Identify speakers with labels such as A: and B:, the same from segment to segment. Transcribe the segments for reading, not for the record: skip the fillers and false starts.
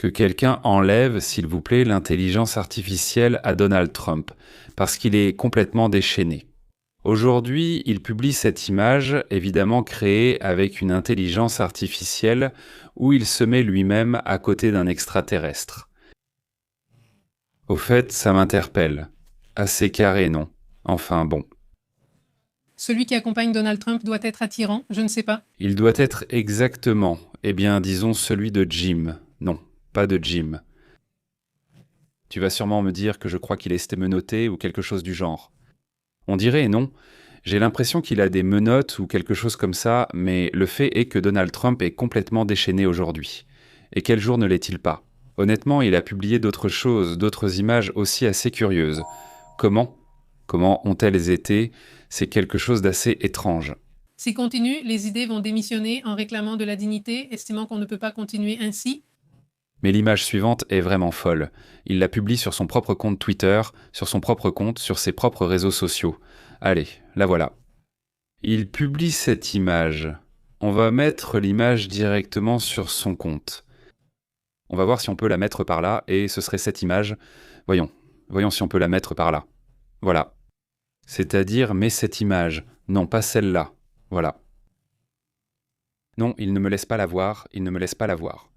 A: Que quelqu'un enlève, s'il vous plaît, l'intelligence artificielle à Donald Trump, parce qu'il est complètement déchaîné. Aujourd'hui, il publie cette image, évidemment créée avec une intelligence artificielle, où il se met lui-même à côté d'un extraterrestre. Au fait, ça m'interpelle. Assez carré, non? Enfin bon.
B: Celui qui accompagne Donald Trump doit être attirant, je ne sais pas.
A: Il doit être exactement, disons celui de Jim. Non, pas de Jim. Tu vas sûrement me dire que je crois qu'il est menotté ou quelque chose du genre. On dirait, non? J'ai l'impression qu'il a des menottes ou quelque chose comme ça, mais le fait est que Donald Trump est complètement déchaîné aujourd'hui. Et quel jour ne l'est-il pas? Honnêtement, il a publié d'autres choses, d'autres images aussi assez curieuses. Comment? Comment ont-elles été? C'est quelque chose d'assez étrange.
B: S'il continue, les idées vont démissionner en réclamant de la dignité, estimant qu'on ne peut pas continuer ainsi.
A: Mais l'image suivante est vraiment folle. Il la publie sur son propre compte Twitter, sur son propre compte, sur ses propres réseaux sociaux. Allez, la voilà. Il publie cette image. On va mettre l'image directement sur son compte. On va voir si on peut la mettre par là, et ce serait cette image. Voyons si on peut la mettre par là. Voilà. C'est-à-dire, mets cette image. Non, pas celle-là. Voilà. Non, il ne me laisse pas la voir, il ne me laisse pas la voir.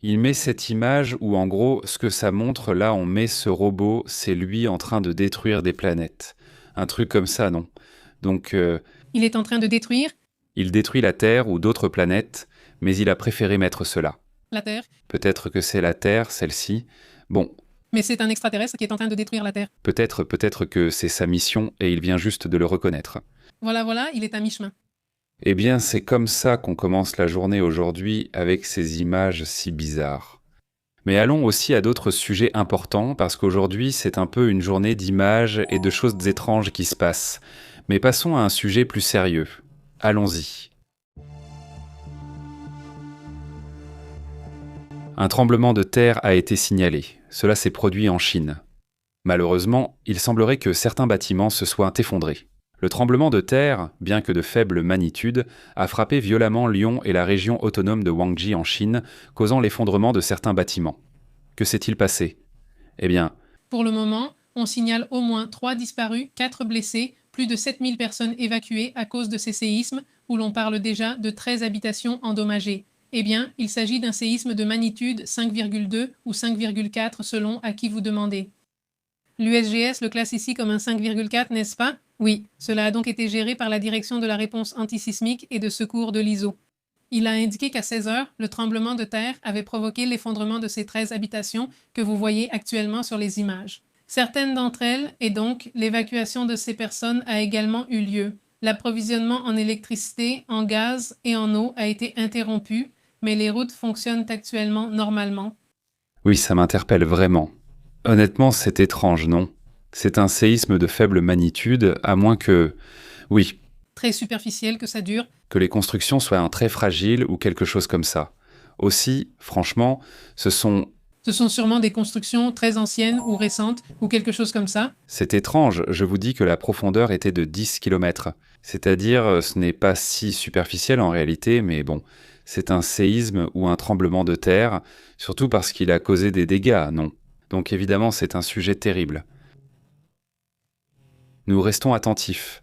A: Il met cette image où, en gros, ce que ça montre, là, on met ce robot, c'est lui en train de détruire des planètes. Un truc comme ça, non? Donc,
B: Il est en train de détruire
A: il détruit la Terre ou d'autres planètes, mais il a préféré mettre cela.
B: la Terre.
A: Peut-être que c'est la Terre, celle-ci. Bon,
B: Mais c'est un extraterrestre qui est en train de détruire la Terre.
A: peut-être que c'est sa mission et il vient juste de le reconnaître.
B: Voilà, il est à mi-chemin.
A: Eh bien, c'est comme ça qu'on commence la journée aujourd'hui avec ces images si bizarres. Mais allons aussi à d'autres sujets importants, parce qu'aujourd'hui, c'est un peu une journée d'images et de choses étranges qui se passent. Mais passons à un sujet plus sérieux. Allons-y. Un tremblement de terre a été signalé. Cela s'est produit en Chine. Malheureusement, il semblerait que certains bâtiments se soient effondrés. Le tremblement de terre, bien que de faible magnitude, a frappé violemment Lyon et la région autonome de Guangxi en Chine, causant l'effondrement de certains bâtiments. Que s'est-il passé? Eh bien,
B: Pour le moment, on signale au moins 3 disparus, 4 blessés, plus de 7000 personnes évacuées à cause de ces séismes, où l'on parle déjà de 13 habitations endommagées. Eh bien, il s'agit d'un séisme de magnitude 5,2 ou 5,4 selon à qui vous demandez. L'USGS le classe ici comme un 5,4, n'est-ce pas? Oui, cela a donc été géré par la Direction de la réponse antisismique et de secours de l'ISO. Il a indiqué qu'à 16 heures, le tremblement de terre avait provoqué l'effondrement de ces 13 habitations que vous voyez actuellement sur les images. Certaines d'entre elles, et donc l'évacuation de ces personnes, a également eu lieu. L'approvisionnement en électricité, en gaz et en eau a été interrompu, mais les routes fonctionnent actuellement normalement.
A: oui, ça m'interpelle vraiment. Honnêtement, c'est étrange, non? C'est un séisme de faible magnitude, à moins que... Oui,
B: Très superficiel que ça dure.
A: que les constructions soient très fragiles ou quelque chose comme ça. Aussi, franchement, ce sont...
B: Ce sont sûrement des constructions très anciennes ou récentes ou quelque chose comme ça.
A: C'est étrange, je vous dis que la profondeur était de 10 km. C'est-à-dire, ce n'est pas si superficiel en réalité, mais bon, c'est un séisme ou un tremblement de terre, surtout parce qu'il a causé des dégâts, non? Donc évidemment, c'est un sujet terrible. Nous restons attentifs.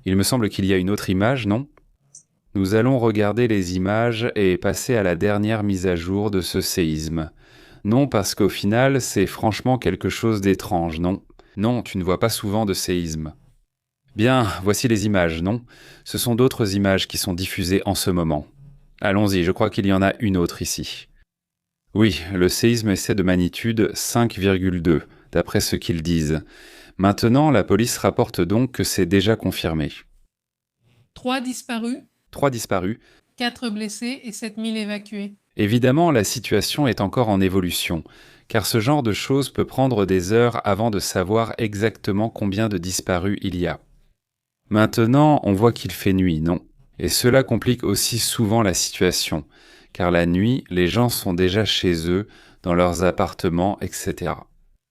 A: Il me semble qu'il y a une autre image, non? Nous allons regarder les images et passer à la dernière mise à jour de ce séisme. Non, parce qu'au final, c'est franchement quelque chose d'étrange, non? Non, tu ne vois pas souvent de séisme. Bien, voici les images, non? Ce sont d'autres images qui sont diffusées en ce moment. Allons-y, je crois qu'il y en a une autre ici. Oui, le séisme est de magnitude 5,2, d'après ce qu'ils disent. Maintenant, la police rapporte donc que c'est déjà confirmé.
B: 3 disparus,
A: 3 disparus.
B: 4 blessés et 7000 évacués.
A: Évidemment, la situation est encore en évolution, car ce genre de choses peut prendre des heures avant de savoir exactement combien de disparus il y a. Maintenant, on voit qu'il fait nuit, non? Et cela complique aussi souvent la situation, car la nuit, les gens sont déjà chez eux, dans leurs appartements, etc.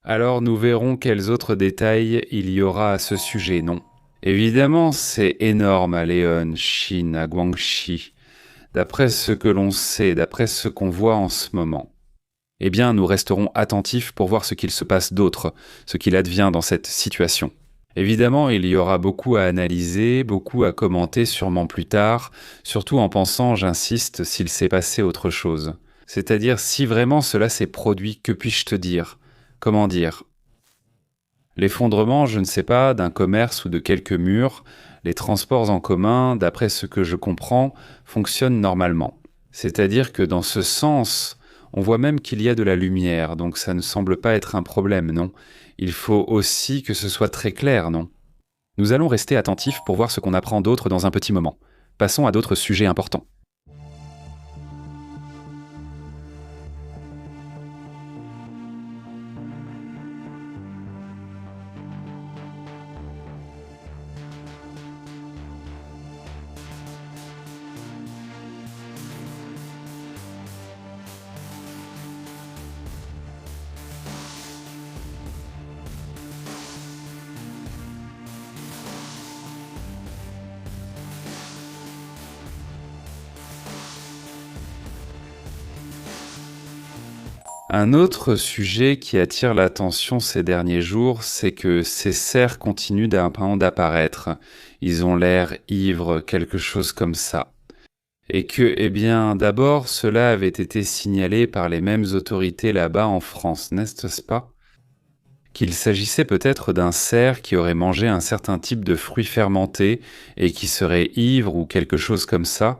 A: Alors nous verrons quels autres détails il y aura à ce sujet, non? Évidemment, c'est énorme à Léon, Chine, à Guangxi, d'après ce que l'on sait, d'après ce qu'on voit en ce moment. Eh bien, nous resterons attentifs pour voir ce qu'il se passe d'autre, ce qu'il advient dans cette situation. Évidemment, il y aura beaucoup à analyser, beaucoup à commenter sûrement plus tard, surtout en pensant, j'insiste, s'il s'est passé autre chose. C'est-à-dire si vraiment cela s'est produit, que puis-je te dire ? Comment dire ? L'effondrement, je ne sais pas, d'un commerce ou de quelques murs, les transports en commun, d'après ce que je comprends, fonctionnent normalement. C'est-à-dire que dans ce sens, on voit même qu'il y a de la lumière, donc ça ne semble pas être un problème, non ? Il faut aussi que ce soit très clair, non ? Nous allons rester attentifs pour voir ce qu'on apprend d'autre dans un petit moment. Passons à d'autres sujets importants. Un autre sujet qui attire l'attention ces derniers jours, c'est que ces cerfs continuent d'apparaître. Ils ont l'air ivres, quelque chose comme ça. Et que, eh bien, d'abord, cela avait été signalé par les mêmes autorités là-bas en France, n'est-ce pas ? Qu'il s'agissait peut-être d'un cerf qui aurait mangé un certain type de fruits fermentés et qui serait ivre ou quelque chose comme ça.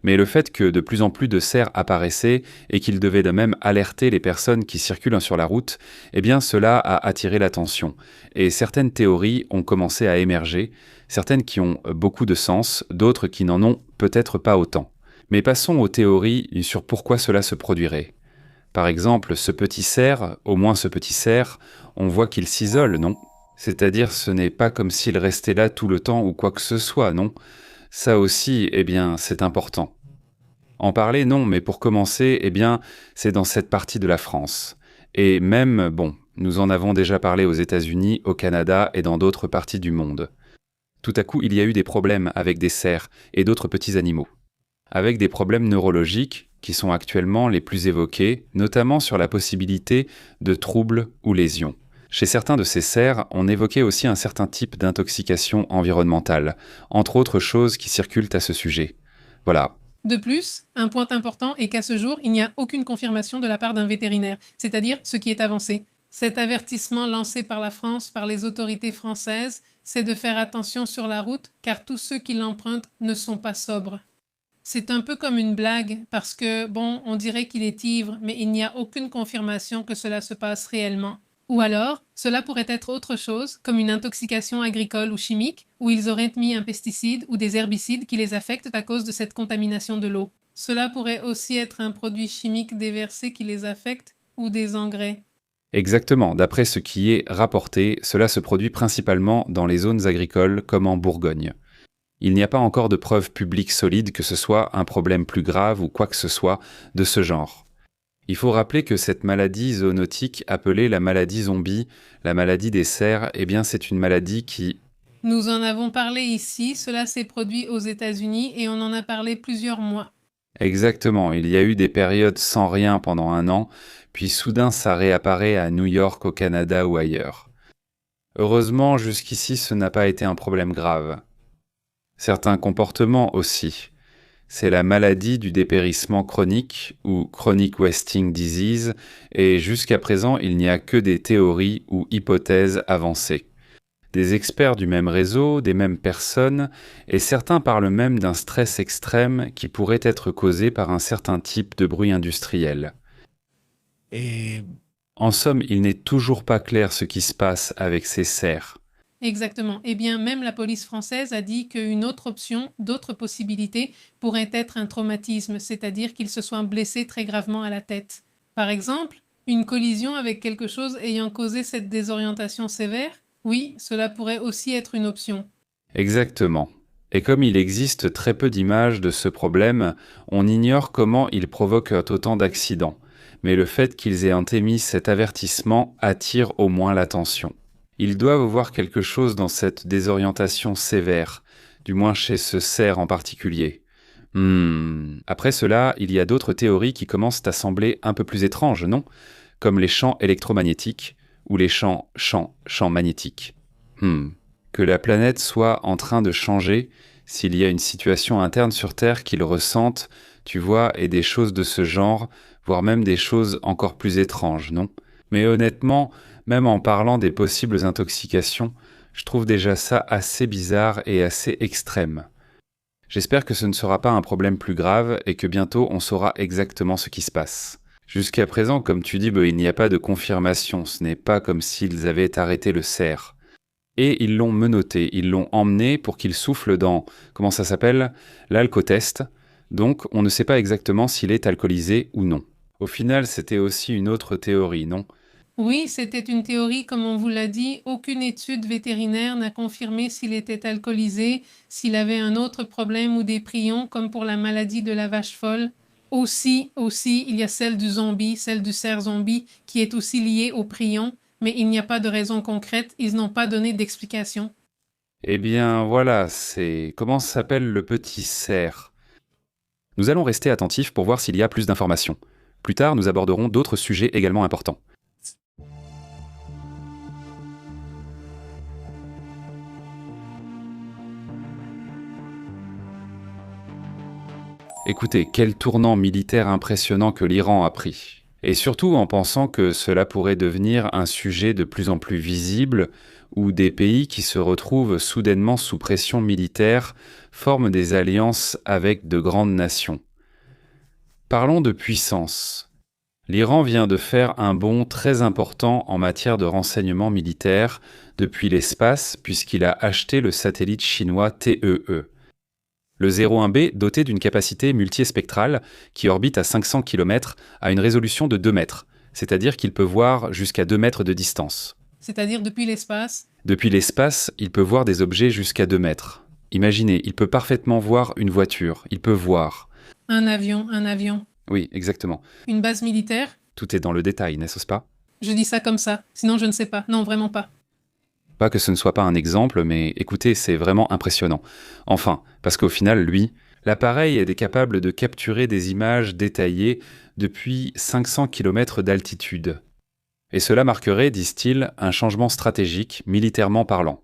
A: Mais le fait que de plus en plus de cerfs apparaissaient et qu'ils devaient de même alerter les personnes qui circulent sur la route, eh bien cela a attiré l'attention. Et certaines théories ont commencé à émerger, certaines qui ont beaucoup de sens, d'autres qui n'en ont peut-être pas autant. Mais passons aux théories sur pourquoi cela se produirait. Par exemple, ce petit cerf, au moins ce petit cerf, on voit qu'il s'isole, non ? C'est-à-dire ce n'est pas comme s'il restait là tout le temps ou quoi que ce soit, non ? Ça aussi, eh bien, c'est important. En parler, non, mais pour commencer, eh bien, c'est dans cette partie de la France. Et même, bon, nous en avons déjà parlé aux États-Unis, au Canada et dans d'autres parties du monde. Tout à coup, il y a eu des problèmes avec des cerfs et d'autres petits animaux. Avec des problèmes neurologiques qui sont actuellement les plus évoqués, notamment sur la possibilité de troubles ou lésions. Chez certains de ces cerfs, on évoquait aussi un certain type d'intoxication environnementale, entre autres choses qui circulent à ce sujet. Voilà.
B: De plus, un point important est qu'à ce jour, il n'y a aucune confirmation de la part d'un vétérinaire, c'est-à-dire ce qui est avancé. Cet avertissement lancé par la France, par les autorités françaises, c'est de faire attention sur la route, car tous ceux qui l'empruntent ne sont pas sobres. C'est un peu comme une blague, parce que, bon, on dirait qu'il est ivre, mais il n'y a aucune confirmation que cela se passe réellement. Ou alors, cela pourrait être autre chose, comme une intoxication agricole ou chimique, où ils auraient mis un pesticide ou des herbicides qui les affectent à cause de cette contamination de l'eau. Cela pourrait aussi être un produit chimique déversé qui les affecte, ou des engrais.
A: Exactement, d'après ce qui est rapporté, cela se produit principalement dans les zones agricoles comme en Bourgogne. Il n'y a pas encore de preuves publiques solides que ce soit un problème plus grave ou quoi que ce soit de ce genre. Il faut rappeler que cette maladie zoonotique appelée la maladie zombie, la maladie des cerfs, eh bien c'est une maladie qui...
B: Nous en avons parlé ici, cela s'est produit aux États-Unis et on en a parlé plusieurs mois.
A: Exactement, il y a eu des périodes sans rien pendant 1 an, puis soudain ça réapparaît à New York, au Canada ou ailleurs. Heureusement, jusqu'ici ce n'a pas été un problème grave. Certains comportements aussi. C'est la maladie du dépérissement chronique ou chronic wasting disease et jusqu'à présent il n'y a que des théories ou hypothèses avancées. Des experts du même réseau, des mêmes personnes, et certains parlent même d'un stress extrême qui pourrait être causé par un certain type de bruit industriel.
C: Et
A: En somme, il n'est toujours pas clair ce qui se passe avec ces cerfs.
B: Exactement. Eh bien, même la police française a dit qu'une autre option, d'autres possibilités, pourrait être un traumatisme, c'est-à-dire qu'ils se soient blessés très gravement à la tête. Par exemple, une collision avec quelque chose ayant causé cette désorientation sévère? Oui, cela pourrait aussi être une option.
A: Exactement. Et comme il existe très peu d'images de ce problème, on ignore comment il provoque autant d'accidents. Mais le fait qu'ils aient émis cet avertissement attire au moins l'attention. Ils doivent voir quelque chose dans cette désorientation sévère, du moins chez ce cerf en particulier. Après cela, il y a d'autres théories qui commencent à sembler un peu plus étranges, non? Comme les champs électromagnétiques ou les champs magnétiques. Que la planète soit en train de changer, s'il y a une situation interne sur Terre qu'ils ressentent, tu vois, et des choses de ce genre, voire même des choses encore plus étranges, non? Mais honnêtement, même en parlant des possibles intoxications, je trouve déjà ça assez bizarre et assez extrême. J'espère que ce ne sera pas un problème plus grave et que bientôt on saura exactement ce qui se passe. Jusqu'à présent, comme tu dis, il n'y a pas de confirmation, ce n'est pas comme s'ils avaient arrêté le cerf. Et ils l'ont menotté, ils l'ont emmené pour qu'il souffle dans, comment ça s'appelle, l'alcotest. Donc on ne sait pas exactement s'il est alcoolisé ou non. Au final, c'était aussi une autre théorie, non?
B: Oui, c'était une théorie, comme on vous l'a dit. Aucune étude vétérinaire n'a confirmé s'il était alcoolisé, s'il avait un autre problème ou des prions, comme pour la maladie de la vache folle. Aussi, il y a celle du zombie, celle du cerf zombie, qui est aussi liée au prion, mais il n'y a pas de raison concrète, ils n'ont pas donné d'explication.
A: Eh bien voilà, c'est... Comment s'appelle le petit cerf? Nous allons rester attentifs pour voir s'il y a plus d'informations. Plus tard, nous aborderons d'autres sujets également importants. Écoutez, quel tournant militaire impressionnant que l'Iran a pris. Et surtout en pensant que cela pourrait devenir un sujet de plus en plus visible, où des pays qui se retrouvent soudainement sous pression militaire forment des alliances avec de grandes nations. Parlons de puissance. L'Iran vient de faire un bond très important en matière de renseignement militaire depuis l'espace, puisqu'il a acheté le satellite chinois TEE. Le 01B, doté d'une capacité multispectrale qui orbite à 500 km à une résolution de 2 mètres, c'est-à-dire qu'il peut voir jusqu'à 2 mètres de distance.
B: C'est-à-dire depuis l'espace.
A: Depuis l'espace, il peut voir des objets jusqu'à 2 mètres. Imaginez, il peut parfaitement voir une voiture, il peut voir...
B: Un avion.
A: Oui, exactement.
B: Une base militaire.
A: Tout est dans le détail, n'est-ce pas?
B: Je dis ça comme ça, sinon je ne sais pas. Non, vraiment pas.
A: Pas que ce ne soit pas un exemple, mais écoutez, c'est vraiment impressionnant. Enfin, parce qu'au final, lui, l'appareil est capable de capturer des images détaillées depuis 500 km d'altitude. Et cela marquerait, disent-ils, un changement stratégique, militairement parlant.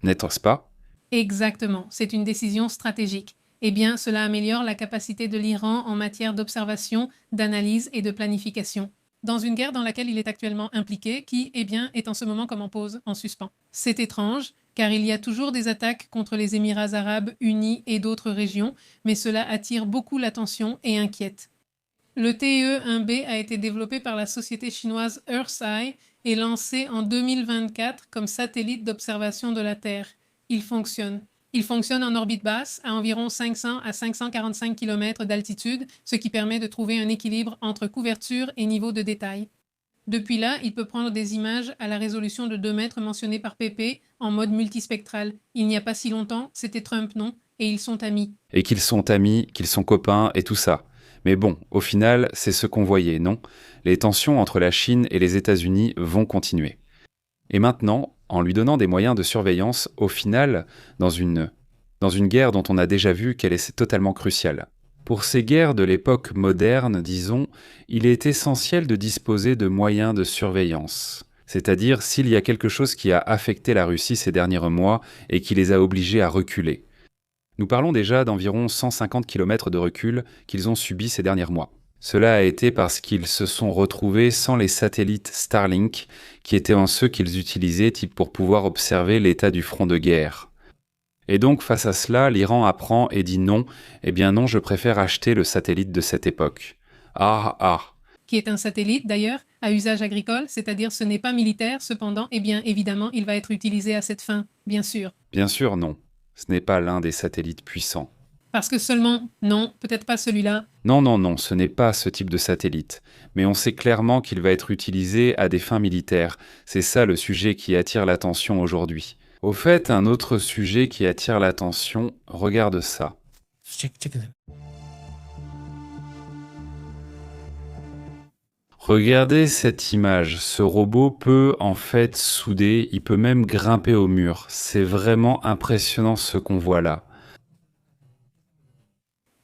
A: N'est-ce pas?
B: Exactement, c'est une décision stratégique. Eh bien, cela améliore la capacité de l'Iran en matière d'observation, d'analyse et de planification. Dans une guerre dans laquelle il est actuellement impliqué, qui, eh bien, est en ce moment comme en pause, en suspens. C'est étrange, car il y a toujours des attaques contre les Émirats arabes unis et d'autres régions, mais cela attire beaucoup l'attention et inquiète. Le TE-1B a été développé par la société chinoise EarthEye et lancé en 2024 comme satellite d'observation de la Terre. Il fonctionne. Il fonctionne en orbite basse, à environ 500 à 545 km d'altitude, ce qui permet de trouver un équilibre entre couverture et niveau de détail. Depuis là, il peut prendre des images à la résolution de 2 mètres mentionnée par PP en mode multispectral. Il n'y a pas si longtemps, c'était Trump, non? Et ils sont amis.
A: Et qu'ils sont amis, qu'ils sont copains et tout ça. Mais bon, au final, c'est ce qu'on voyait, non? Les tensions entre la Chine et les États-Unis vont continuer. Et maintenant, en lui donnant des moyens de surveillance, au final, dans une guerre dont on a déjà vu qu'elle est totalement cruciale. Pour ces guerres de l'époque moderne, disons, il est essentiel de disposer de moyens de surveillance. C'est-à-dire s'il y a quelque chose qui a affecté la Russie ces derniers mois et qui les a obligés à reculer. Nous parlons déjà d'environ 150 km de recul qu'ils ont subi ces derniers mois. Cela a été parce qu'ils se sont retrouvés sans les satellites Starlink, qui étaient en ceux qu'ils utilisaient pour pouvoir observer l'état du front de guerre. Et donc, face à cela, l'Iran apprend et dit non, eh bien non, je préfère acheter le satellite de cette époque.
B: Qui est un satellite, d'ailleurs, à usage agricole, c'est-à-dire ce n'est pas militaire, cependant, eh bien, évidemment, il va être utilisé à cette fin, bien sûr.
A: Bien sûr, non. Ce n'est pas l'un des satellites puissants.
B: Parce que seulement, non, peut-être pas celui-là.
A: Non, ce n'est pas ce type de satellite. Mais on sait clairement qu'il va être utilisé à des fins militaires. C'est ça le sujet qui attire l'attention aujourd'hui. Au fait, un autre sujet qui attire l'attention, regarde ça.
C: Check it.
A: Regardez cette image. Ce robot peut en fait souder, il peut même grimper au mur. C'est vraiment impressionnant ce qu'on voit là.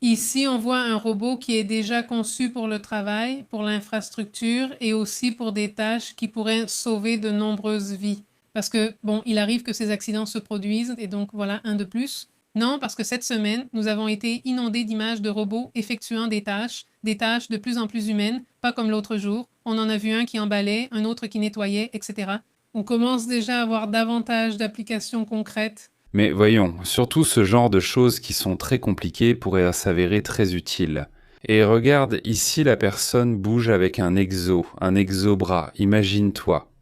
B: Ici, on voit un robot qui est déjà conçu pour le travail, pour l'infrastructure et aussi pour des tâches qui pourraient sauver de nombreuses vies. Parce que, bon, il arrive que ces accidents se produisent et donc voilà un de plus. Non, parce que cette semaine, nous avons été inondés d'images de robots effectuant des tâches de plus en plus humaines, pas comme l'autre jour. On en a vu un qui emballait, un autre qui nettoyait, etc. On commence déjà à avoir davantage d'applications concrètes.
A: Mais voyons, surtout ce genre de choses qui sont très compliquées pourraient s'avérer très utiles. Et regarde, ici la personne bouge avec un exobras, imagine-toi.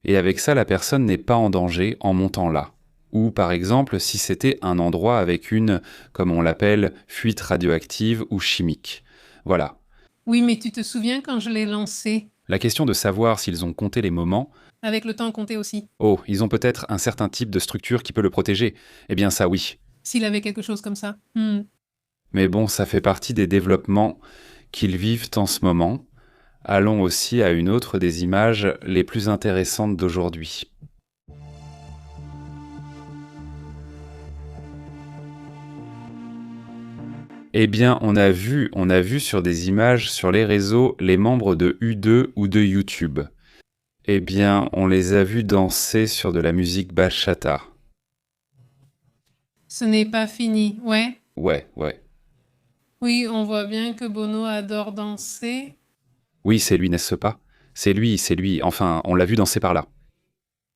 A: Et avec ça, la personne n'est pas en danger en montant là. Ou par exemple, si c'était un endroit avec une, comme on l'appelle, fuite radioactive ou chimique. Voilà.
B: Oui, mais tu te souviens quand je l'ai lancé,
A: La question de savoir s'ils ont compté les moments,
B: avec le temps compté aussi,
A: oh, ils ont peut-être un certain type de structure qui peut le protéger. Eh bien ça oui.
B: s'il avait quelque chose comme ça.
A: Mais bon, ça fait partie des développements qu'ils vivent en ce moment. Allons aussi à une autre des images les plus intéressantes d'aujourd'hui. Eh bien, on a vu sur des images sur les réseaux les membres de U2 ou de YouTube. Eh bien, on les a vus danser sur de la musique bachata.
B: Ce n'est pas fini, ouais.
A: Ouais.
B: Oui, on voit bien que Bono adore danser.
A: Oui, c'est lui, n'est-ce pas? C'est lui. Enfin, on l'a vu danser par là.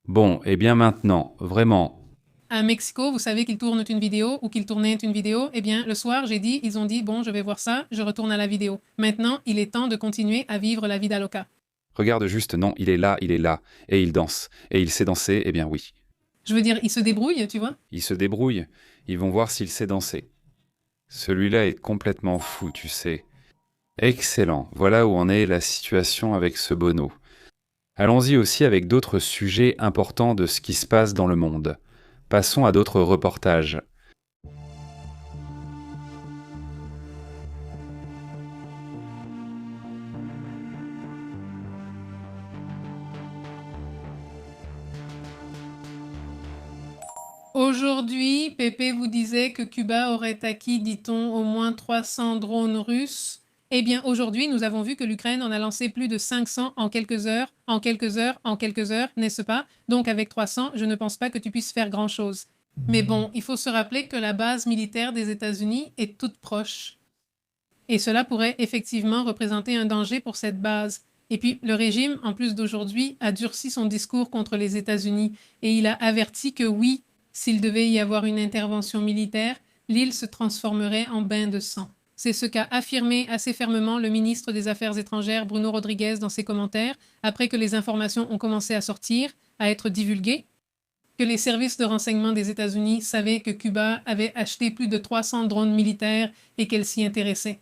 A: Bon, eh bien maintenant, vraiment,
B: À Mexico, vous savez qu'ils tournent une vidéo ou qu'ils tournaient une vidéo. Eh bien, le soir, ils ont dit, bon, je vais voir ça, je retourne à la vidéo. Maintenant, il est temps de continuer à vivre la vida loca.
A: regarde juste, non, il est là, et il danse. Et il sait danser, eh bien oui.
B: Je veux dire, il se débrouille, tu vois.
A: Il se débrouille, ils vont voir s'il sait danser. Celui-là est complètement fou, tu sais. Excellent, voilà où en est la situation avec ce Bono. Allons-y aussi avec d'autres sujets importants de ce qui se passe dans le monde. Passons à d'autres reportages.
B: Aujourd'hui, Pépé vous disait que Cuba aurait acquis, dit-on, au moins 300 drones russes. Eh bien, aujourd'hui, nous avons vu que l'Ukraine en a lancé plus de 500 en quelques heures, n'est-ce pas? Donc avec 300, je ne pense pas que tu puisses faire grand-chose. Mais bon, il faut se rappeler que la base militaire des États-Unis est toute proche. Et cela pourrait effectivement représenter un danger pour cette base. Et puis, le régime, en plus d'aujourd'hui, a durci son discours contre les États-Unis et il a averti que oui, s'il devait y avoir une intervention militaire, l'île se transformerait en bain de sang. C'est ce qu'a affirmé assez fermement le ministre des Affaires étrangères Bruno Rodriguez dans ses commentaires, après que les informations ont commencé à sortir, à être divulguées, que les services de renseignement des États-Unis savaient que Cuba avait acheté plus de 300 drones militaires et qu'elle s'y intéressait.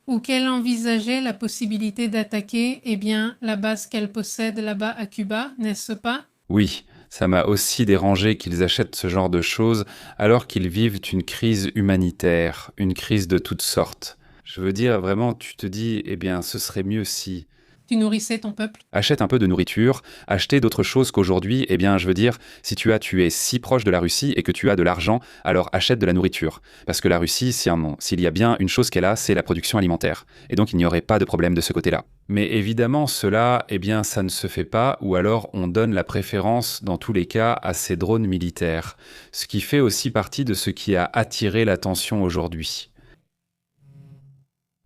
B: Ou qu'elle envisageait la possibilité d'attaquer, eh bien, la base qu'elle possède là-bas à Cuba, n'est-ce pas?
A: Oui, ça m'a aussi dérangé qu'ils achètent ce genre de choses alors qu'ils vivent une crise humanitaire, une crise de toutes sortes. Je veux dire, vraiment, tu te dis, eh bien, ce serait mieux si...
B: Tu nourrissais ton peuple.
A: Achète un peu de nourriture, acheter d'autres choses qu'aujourd'hui, eh bien, je veux dire, si tu es si proche de la Russie et que tu as de l'argent, alors achète de la nourriture. Parce que la Russie, s'il y a bien une chose qu'elle a, c'est la production alimentaire. Et donc, il n'y aurait pas de problème de ce côté-là. Mais évidemment, cela, eh bien, ça ne se fait pas, ou alors on donne la préférence, dans tous les cas, à ces drones militaires. Ce qui fait aussi partie de ce qui a attiré l'attention aujourd'hui.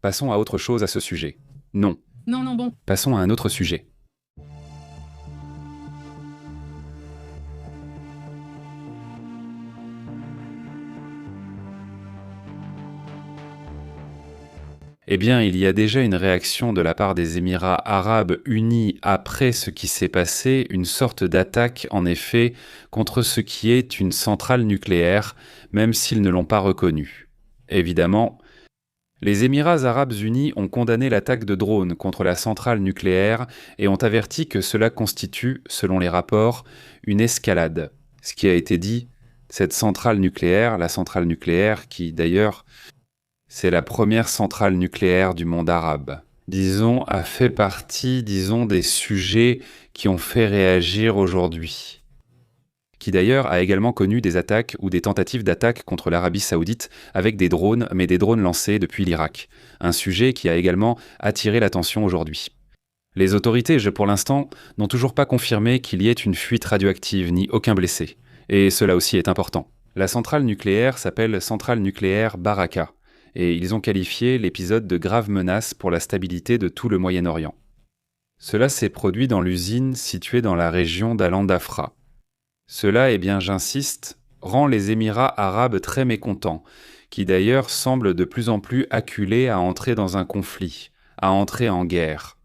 A: Passons à autre chose à ce sujet. Non.
B: Non, bon.
A: Passons à un autre sujet. Eh bien, il y a déjà une réaction de la part des Émirats arabes unis après ce qui s'est passé, une sorte d'attaque, en effet, contre ce qui est une centrale nucléaire, même s'ils ne l'ont pas reconnue. Évidemment, les Émirats arabes unis ont condamné l'attaque de drones contre la centrale nucléaire et ont averti que cela constitue, selon les rapports, une escalade. Ce qui a été dit, cette centrale nucléaire, la centrale nucléaire qui, d'ailleurs, c'est la première centrale nucléaire du monde arabe, disons, a fait partie, des sujets qui ont fait réagir aujourd'hui. qui d'ailleurs a également connu des attaques ou des tentatives d'attaque contre l'Arabie Saoudite avec des drones, mais des drones lancés depuis l'Irak. Un sujet qui a également attiré l'attention aujourd'hui. Les autorités, pour l'instant, n'ont toujours pas confirmé qu'il y ait une fuite radioactive ni aucun blessé. Et cela aussi est important. La centrale nucléaire s'appelle centrale nucléaire Baraka, et ils ont qualifié l'épisode de grave menace pour la stabilité de tout le Moyen-Orient. Cela s'est produit dans l'usine située dans la région d'Al-Andafra. Cela, j'insiste, rend les Émirats arabes très mécontents, qui d'ailleurs semblent de plus en plus acculés à entrer dans un conflit, à entrer en guerre.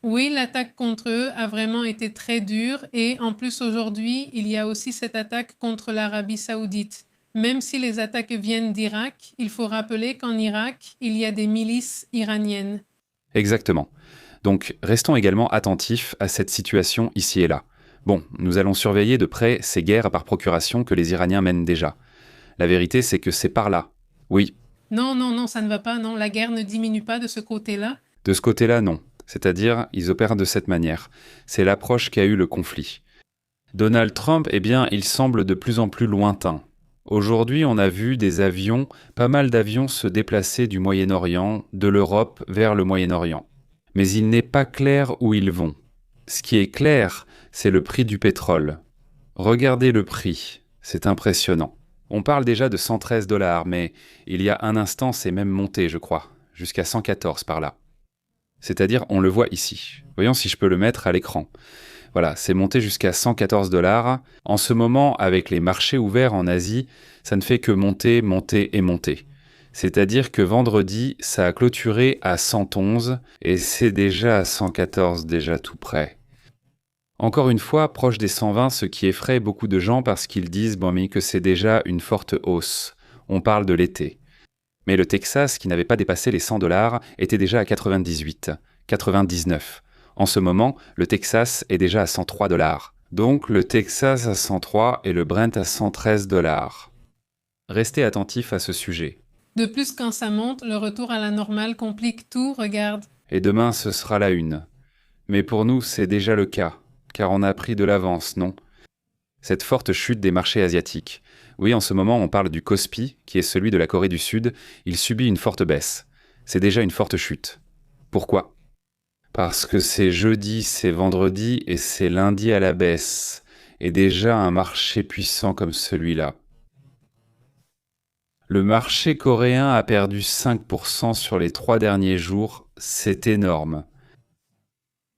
B: Oui, l'attaque contre eux a vraiment été très dure et en plus aujourd'hui, il y a aussi cette attaque contre l'Arabie Saoudite. Même si les attaques viennent d'Irak, il faut rappeler qu'en Irak, il y a des milices iraniennes.
A: Exactement. Donc restons également attentifs à cette situation ici et là. Bon, nous allons surveiller de près ces guerres par procuration que les Iraniens mènent déjà. La vérité, c'est que c'est par là. Oui.
B: Non, ça ne va pas, non, la guerre ne diminue pas de ce côté-là.
A: De ce côté-là, non. C'est-à-dire, ils opèrent de cette manière. C'est l'approche qu'a eu le conflit. Donald Trump, il semble de plus en plus lointain. Aujourd'hui, on a vu des avions, pas mal d'avions se déplacer du Moyen-Orient, de l'Europe vers le Moyen-Orient. Mais il n'est pas clair où ils vont. Ce qui est clair, c'est le prix du pétrole. Regardez le prix, c'est impressionnant. On parle déjà de 113 $, mais il y a un instant, c'est même monté, je crois, jusqu'à 114 par là. C'est-à-dire, on le voit ici. Voyons si je peux le mettre à l'écran. Voilà, c'est monté jusqu'à 114 $. En ce moment, avec les marchés ouverts en Asie, ça ne fait que monter, monter et monter. C'est-à-dire que vendredi, ça a clôturé à 111 et c'est déjà à 114, déjà tout près. Encore une fois, proche des 120, ce qui effraie beaucoup de gens parce qu'ils disent que c'est déjà une forte hausse. On parle de l'été. Mais le Texas, qui n'avait pas dépassé les 100 $, était déjà à 98, 99. En ce moment, le Texas est déjà à 103 $. Donc le Texas à 103 et le Brent à 113 $. Restez attentifs à ce sujet.
B: De plus, quand ça monte, le retour à la normale complique tout, regarde.
A: Et demain, ce sera la une. Mais pour nous, c'est déjà le cas, car on a pris de l'avance, non ? Cette forte chute des marchés asiatiques. Oui, en ce moment, on parle du Kospi, qui est celui de la Corée du Sud. Il subit une forte baisse. C'est déjà une forte chute. Pourquoi ? Parce que c'est jeudi, c'est vendredi et c'est lundi à la baisse. Et déjà un marché puissant comme celui-là. Le marché coréen a perdu 5% sur les 3 derniers jours. C'est énorme.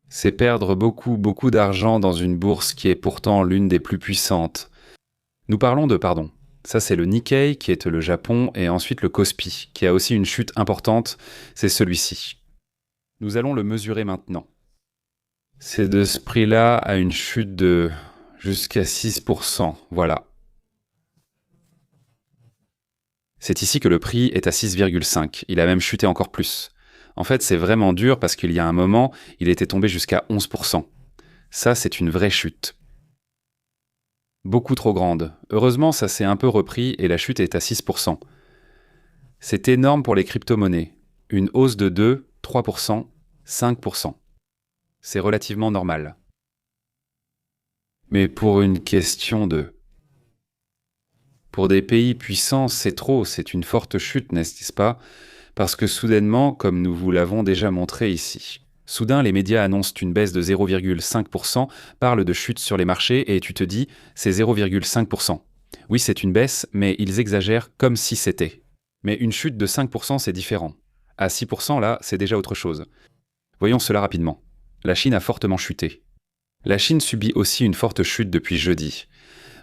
A: C'est perdre beaucoup d'argent dans une bourse qui est pourtant l'une des plus puissantes. Nous parlons de, ça c'est le Nikkei qui est le Japon et ensuite le Kospi qui a aussi une chute importante, c'est celui-ci. Nous allons le mesurer maintenant. C'est de ce prix-là à une chute de jusqu'à 6%, voilà. C'est ici que le prix est à 6,5, il a même chuté encore plus. En fait, c'est vraiment dur parce qu'il y a un moment, il était tombé jusqu'à 11%. Ça, c'est une vraie chute. Beaucoup trop grande. Heureusement, ça s'est un peu repris et la chute est à 6%. C'est énorme pour les crypto-monnaies. Une hausse de 2, 3%, 5%. C'est relativement normal. Mais pour une question de... Pour des pays puissants, c'est trop, c'est une forte chute, n'est-ce pas ? Parce que soudainement, comme nous vous l'avons déjà montré ici, soudain les médias annoncent une baisse de 0,5%, parlent de chute sur les marchés et tu te dis, c'est 0,5%. Oui, c'est une baisse, mais ils exagèrent comme si c'était. Mais une chute de 5%, c'est différent. À 6%, là, c'est déjà autre chose. Voyons cela rapidement. La Chine a fortement chuté. La Chine subit aussi une forte chute depuis jeudi.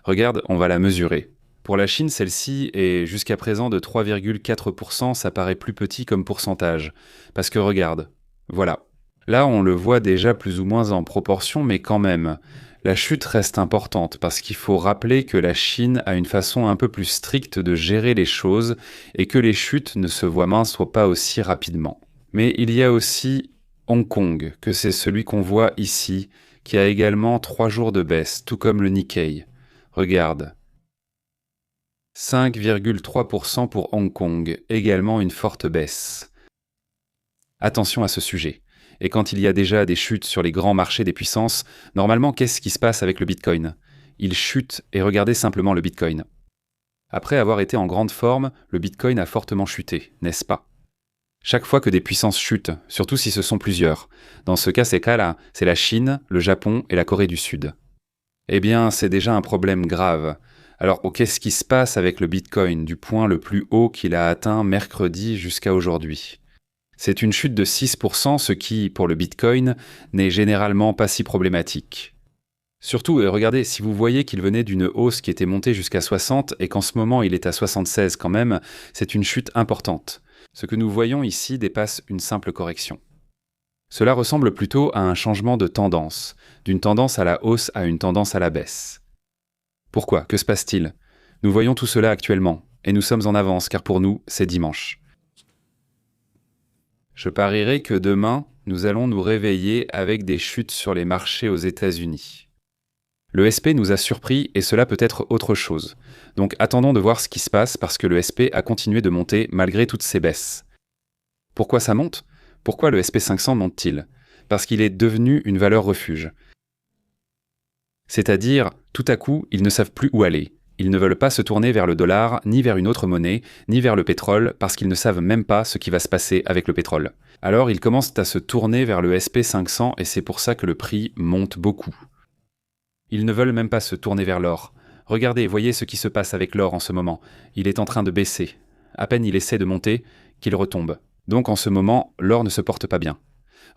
A: Regarde, on va la mesurer. Pour la Chine, celle-ci est jusqu'à présent de 3,4%, ça paraît plus petit comme pourcentage. Parce que regarde, voilà. Là, on le voit déjà plus ou moins en proportion, mais quand même. La chute reste importante parce qu'il faut rappeler que la Chine a une façon un peu plus stricte de gérer les choses et que les chutes ne se voient pas aussi rapidement. Mais il y a aussi Hong Kong, que c'est celui qu'on voit ici, qui a également 3 jours de baisse, tout comme le Nikkei. Regarde. 5,3% pour Hong Kong, également une forte baisse. Attention à ce sujet. Et quand il y a déjà des chutes sur les grands marchés des puissances, normalement, qu'est-ce qui se passe avec le Bitcoin ? il chute et regardez simplement le Bitcoin. Après avoir été en grande forme, le Bitcoin a fortement chuté, n'est-ce pas? Chaque fois que des puissances chutent, surtout si ce sont plusieurs, dans ces cas-là, c'est la Chine, le Japon et la Corée du Sud. Eh bien, c'est déjà un problème grave. Alors, qu'est-ce qui se passe avec le Bitcoin, du point le plus haut qu'il a atteint mercredi jusqu'à aujourd'hui? C'est une chute de 6%, ce qui, pour le Bitcoin, n'est généralement pas si problématique. Surtout, regardez, si vous voyez qu'il venait d'une hausse qui était montée jusqu'à 60 et qu'en ce moment il est à 76 quand même, c'est une chute importante. Ce que nous voyons ici dépasse une simple correction. Cela ressemble plutôt à un changement de tendance, d'une tendance à la hausse à une tendance à la baisse. Pourquoi? Que se passe-t-il? Nous voyons tout cela actuellement, et nous sommes en avance car pour nous, c'est dimanche. Je parierais que demain, nous allons nous réveiller avec des chutes sur les marchés aux États-Unis. Le SP nous a surpris et cela peut être autre chose. Donc attendons de voir ce qui se passe parce que le SP a continué de monter malgré toutes ces baisses. Pourquoi ça monte? Pourquoi le SP500 monte-t-il? Parce qu'il est devenu une valeur refuge. C'est-à-dire, tout à coup, ils ne savent plus où aller. Ils ne veulent pas se tourner vers le dollar, ni vers une autre monnaie, ni vers le pétrole, parce qu'ils ne savent même pas ce qui va se passer avec le pétrole. Alors ils commencent à se tourner vers le SP500 et c'est pour ça que le prix monte beaucoup. Ils ne veulent même pas se tourner vers l'or. Regardez, voyez ce qui se passe avec l'or en ce moment. Il est en train de baisser. À peine il essaie de monter, qu'il retombe. Donc en ce moment, l'or ne se porte pas bien.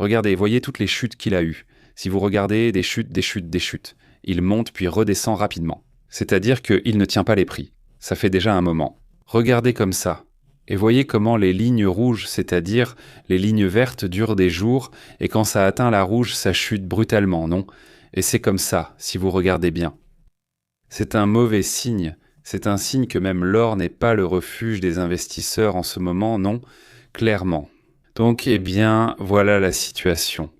A: Regardez, voyez toutes les chutes qu'il a eues. Si vous regardez, des chutes, des chutes, des chutes. Il monte puis redescend rapidement. C'est-à-dire qu'il ne tient pas les prix. Ça fait déjà un moment. Regardez comme ça. Et voyez comment les lignes rouges, c'est-à-dire les lignes vertes, durent des jours, et quand ça atteint la rouge, ça chute brutalement, non? Et c'est comme ça, si vous regardez bien. C'est un mauvais signe. C'est un signe que même l'or n'est pas le refuge des investisseurs en ce moment, non? Clairement. Donc, eh bien, voilà la situation.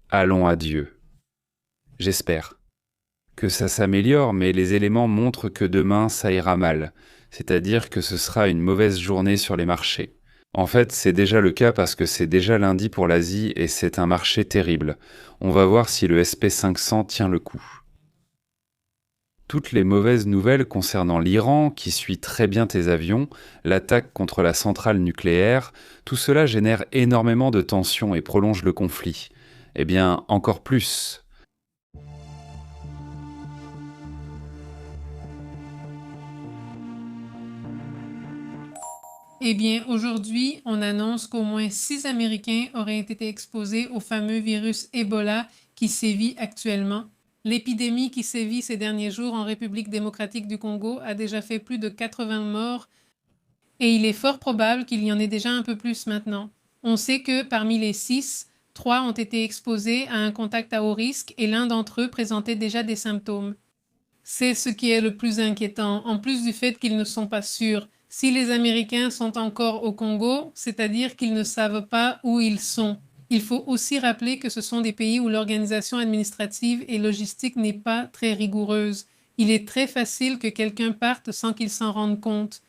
A: Allons à Dieu. J'espère que ça s'améliore, mais les éléments montrent que demain, ça ira mal. C'est-à-dire que ce sera une mauvaise journée sur les marchés. En fait, c'est déjà le cas parce que c'est déjà lundi pour l'Asie et c'est un marché terrible. On va voir si le SP500 tient le coup. Toutes les mauvaises nouvelles concernant l'Iran, qui suit très bien tes avions, l'attaque contre la centrale nucléaire, tout cela génère énormément de tensions et prolonge le conflit. Eh bien, encore plus.
B: Eh bien, aujourd'hui, on annonce qu'au moins 6 Américains auraient été exposés au fameux virus Ebola qui sévit actuellement. L'épidémie qui sévit ces derniers jours en République démocratique du Congo a déjà fait plus de 80 morts et il est fort probable qu'il y en ait déjà un peu plus maintenant. On sait que parmi les 6, 3 ont été exposés à un contact à haut risque et l'un d'entre eux présentait déjà des symptômes. C'est ce qui est le plus inquiétant, en plus du fait qu'ils ne sont pas sûrs. Si les Américains sont encore au Congo, c'est-à-dire qu'ils ne savent pas où ils sont. Il faut aussi rappeler que ce sont des pays où l'organisation administrative et logistique n'est pas très rigoureuse. Il est très facile que quelqu'un parte sans qu'il s'en rende compte.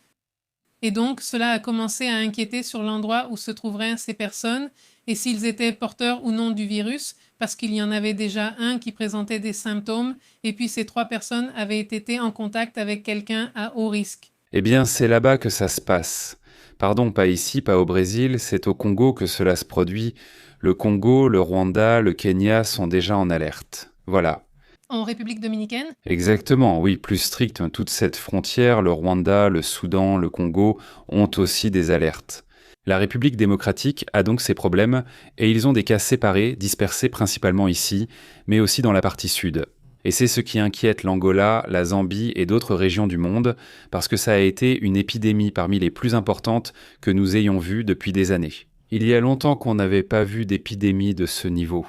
B: Et donc, cela a commencé à inquiéter sur l'endroit où se trouveraient ces personnes et s'ils étaient porteurs ou non du virus, parce qu'il y en avait déjà un qui présentait des symptômes et puis ces 3 personnes avaient été en contact avec quelqu'un à haut risque.
A: Eh bien, c'est là-bas que ça se passe. Pardon, pas ici, pas au Brésil, c'est au Congo que cela se produit. Le Congo, le Rwanda, le Kenya sont déjà en alerte. Voilà.
B: En République dominicaine?
A: Exactement, oui, plus strict, toute cette frontière, le Rwanda, le Soudan, le Congo, ont aussi des alertes. La République démocratique a donc ses problèmes, et ils ont des cas séparés, dispersés principalement ici, mais aussi dans la partie sud. Et c'est ce qui inquiète l'Angola, la Zambie et d'autres régions du monde, parce que ça a été une épidémie parmi les plus importantes que nous ayons vues depuis des années. Il y a longtemps qu'on n'avait pas vu d'épidémie de ce niveau.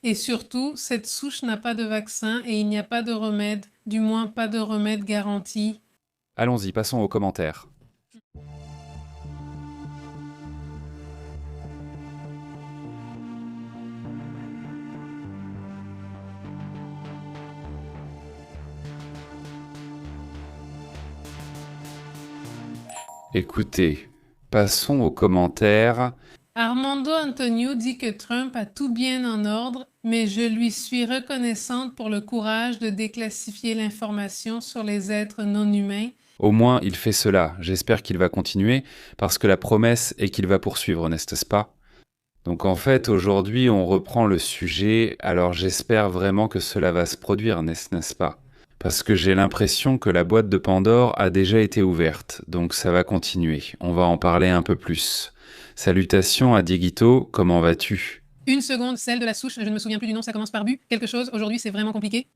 B: Et surtout, cette souche n'a pas de vaccin et il n'y a pas de remède, du moins pas de remède garanti.
A: Allons-y, passons aux commentaires. Écoutez, passons aux commentaires.
B: Armando Antonio dit que Trump a tout bien en ordre, mais je lui suis reconnaissante pour le courage de déclassifier l'information sur les êtres non humains.
A: Au moins, il fait cela. J'espère qu'il va continuer, parce que la promesse est qu'il va poursuivre, n'est-ce pas? Donc en fait, aujourd'hui, on reprend le sujet, alors j'espère vraiment que cela va se produire, n'est-ce pas? Parce que j'ai l'impression que la boîte de Pandore a déjà été ouverte, donc ça va continuer. On va en parler un peu plus. Salutations à Dieguito, comment vas-tu?
B: Une seconde, celle de la souche, je ne me souviens plus du nom, ça commence par Bu. Quelque chose, aujourd'hui c'est vraiment compliqué.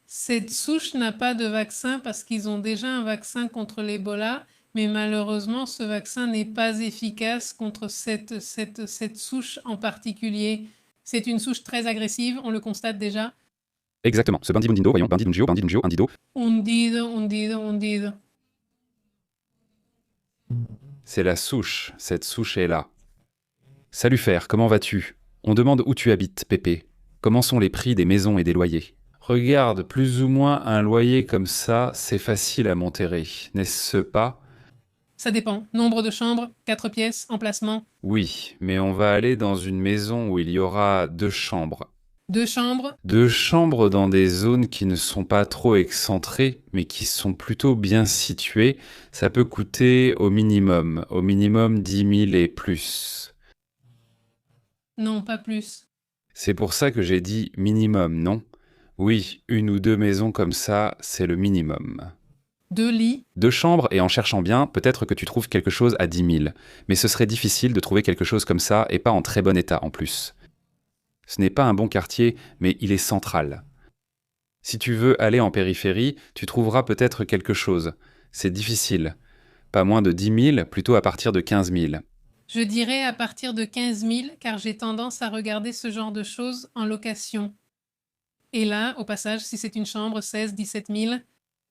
B: Cette souche n'a pas de vaccin parce qu'ils ont déjà un vaccin contre l'Ebola, mais malheureusement ce vaccin n'est pas efficace contre cette souche en particulier. C'est une souche très agressive, on le constate déjà.
A: Exactement, ce Bandibundindo, voyons, Bandibundio, Bandido.
B: Hundido.
A: C'est la souche, cette souche est là. Salut Fer, comment vas-tu? On demande où tu habites, Pépé. Comment sont les prix des maisons et des loyers? Regarde, plus ou moins un loyer comme ça, c'est facile à Monterrey, n'est-ce pas?
B: Ça dépend. Nombre de chambres, 4 pièces, emplacement.
A: Oui, mais on va aller dans une maison où il y aura 2 chambres.
B: 2 chambres.
A: 2 chambres dans des zones qui ne sont pas trop excentrées, mais qui sont plutôt bien situées. Ça peut coûter au minimum 10 000 et plus.
B: Non, pas plus.
A: C'est pour ça que j'ai dit minimum, non? Oui, 1 ou 2 maisons comme ça, c'est le minimum.
B: 2 lits.
A: 2 chambres, et en cherchant bien, peut-être que tu trouves quelque chose à 10 000. Mais ce serait difficile de trouver quelque chose comme ça, et pas en très bon état en plus. Ce n'est pas un bon quartier, mais il est central. Si tu veux aller en périphérie, tu trouveras peut-être quelque chose. C'est difficile. Pas moins de 10 000, plutôt à partir de 15 000.
B: Je dirais à partir de 15 000, car j'ai tendance à regarder ce genre de choses en location. Et là, au passage, si c'est une chambre, 16, 17 000.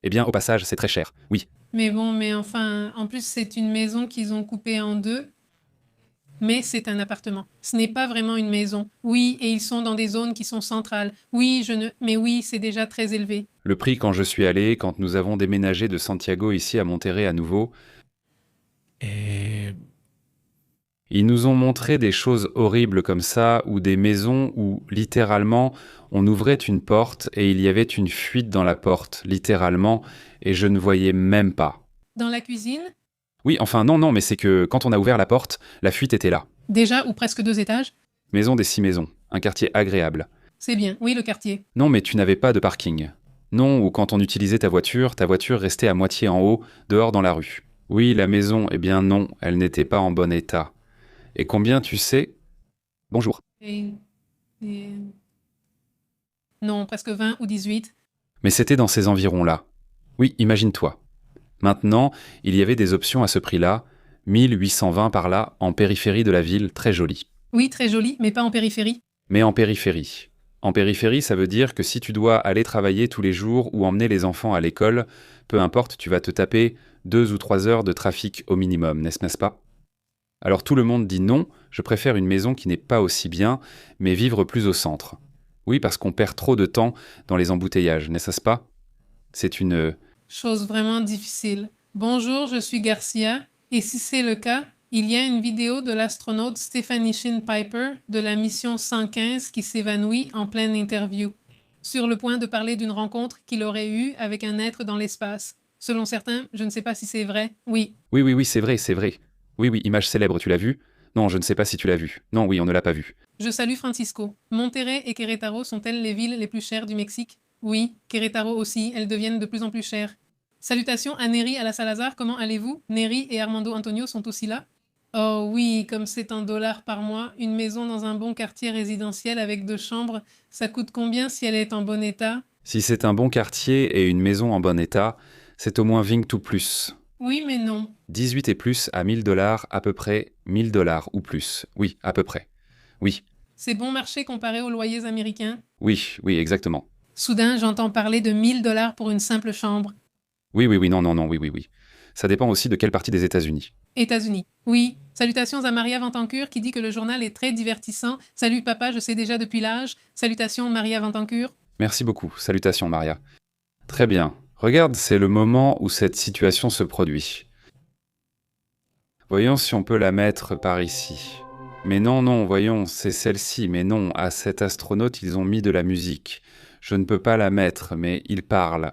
A: Eh bien, au passage, c'est très cher, oui.
B: Mais bon, mais enfin, en plus, c'est une maison qu'ils ont coupée en 2. Mais c'est un appartement. Ce n'est pas vraiment une maison. Oui, et ils sont dans des zones qui sont centrales. Oui, mais oui, c'est déjà très élevé.
A: Le prix quand je suis allé, quand nous avons déménagé de Santiago ici à Monterrey à nouveau,
C: Et
A: ils nous ont montré des choses horribles comme ça, ou des maisons où, littéralement, on ouvrait une porte et il y avait une fuite dans la porte, littéralement, et je ne voyais même pas.
B: Dans la cuisine,
A: Oui, enfin non, mais c'est que quand on a ouvert la porte, la fuite était là.
B: déjà ou presque 2 étages.
A: Maison des 6 maisons, un quartier agréable.
B: C'est bien, oui, le quartier.
A: Non, mais tu n'avais pas de parking. Non, ou quand on utilisait ta voiture restait à moitié en haut, dehors dans la rue. Oui, la maison, eh bien non, elle n'était pas en bon état. Et combien tu sais? Bonjour.
B: Et- Non, presque 20 ou 18.
A: Mais c'était dans ces environs-là. Oui, imagine-toi. Maintenant, il y avait des options à ce prix-là, 1820 par là, en périphérie de la ville, très jolie.
B: Oui, très joli, mais pas en périphérie.
A: Mais en périphérie. En périphérie, ça veut dire que si tu dois aller travailler tous les jours ou emmener les enfants à l'école, peu importe, tu vas te taper 2 ou 3 heures de trafic au minimum, n'est-ce pas? Alors tout le monde dit non, je préfère une maison qui n'est pas aussi bien, mais vivre plus au centre. Oui, parce qu'on perd trop de temps dans les embouteillages, n'est-ce pas? C'est une...
B: Chose vraiment difficile. Bonjour, je suis Garcia, et si c'est le cas, il y a une vidéo de l'astronaute Stephanie Shin Piper de la mission 115 qui s'évanouit en pleine interview, sur le point de parler d'une rencontre qu'il aurait eue avec un être dans l'espace. Selon certains, je ne sais pas si c'est vrai. Oui.
A: Oui, c'est vrai. Oui, image célèbre, tu l'as vue? Non, je ne sais pas si tu l'as vue. Non, oui, on ne l'a pas vue.
B: Je salue Francisco. Monterrey et Querétaro sont-elles les villes les plus chères du Mexique? Oui, Querétaro aussi, elles deviennent de plus en plus chères. Salutations à Neri à la Salazar, comment allez-vous? Neri et Armando Antonio sont aussi là. Oh oui, comme c'est $1 par mois, une maison dans un bon quartier résidentiel avec 2 chambres, ça coûte combien si elle est en bon état?
A: Si c'est un bon quartier et une maison en bon état, c'est au moins 20 ou plus.
B: Oui, mais non.
A: 18 et plus à $1 000, à peu près $1 000 ou plus. Oui, à peu près. Oui,
B: C'est bon marché comparé aux loyers américains.
A: oui, exactement.
B: Soudain, j'entends parler de $1 000 pour une simple chambre.
A: Oui, non, oui. Ça dépend aussi de quelle partie des États-Unis.
B: États-Unis. Oui. Salutations à Maria Vantancure qui dit que le journal est très divertissant. Salut papa, je sais déjà depuis l'âge. Salutations Maria Vantancure.
A: Merci beaucoup. Salutations, Maria. Très bien. Regarde, c'est le moment où cette situation se produit. Voyons si on peut la mettre par ici. Mais non, non, voyons, c'est celle-ci, mais non, à cet astronaute, ils ont mis de la musique. Je ne peux pas la mettre, mais il parle.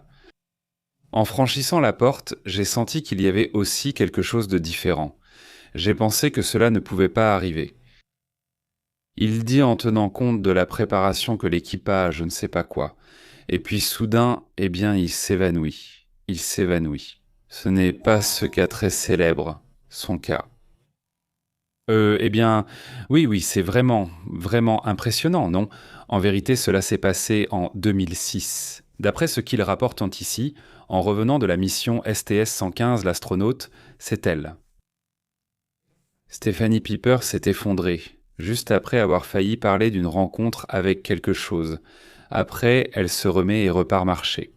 A: En franchissant la porte, j'ai senti qu'il y avait aussi quelque chose de différent. J'ai pensé que cela ne pouvait pas arriver. Il dit en tenant compte de la préparation que l'équipage, je ne sais pas quoi. Et puis soudain, eh bien, il s'évanouit. Il s'évanouit. Ce n'est pas ce cas très célèbre, son cas. Eh bien, oui, oui, c'est vraiment, vraiment impressionnant, non? En vérité, cela s'est passé en 2006. D'après ce qu'ils rapportent ici, en revenant de la mission STS-115, l'astronaute, c'est elle. Stephanie Piper s'est effondrée, juste après avoir failli parler d'une rencontre avec quelque chose. Après, elle se remet et repart marcher.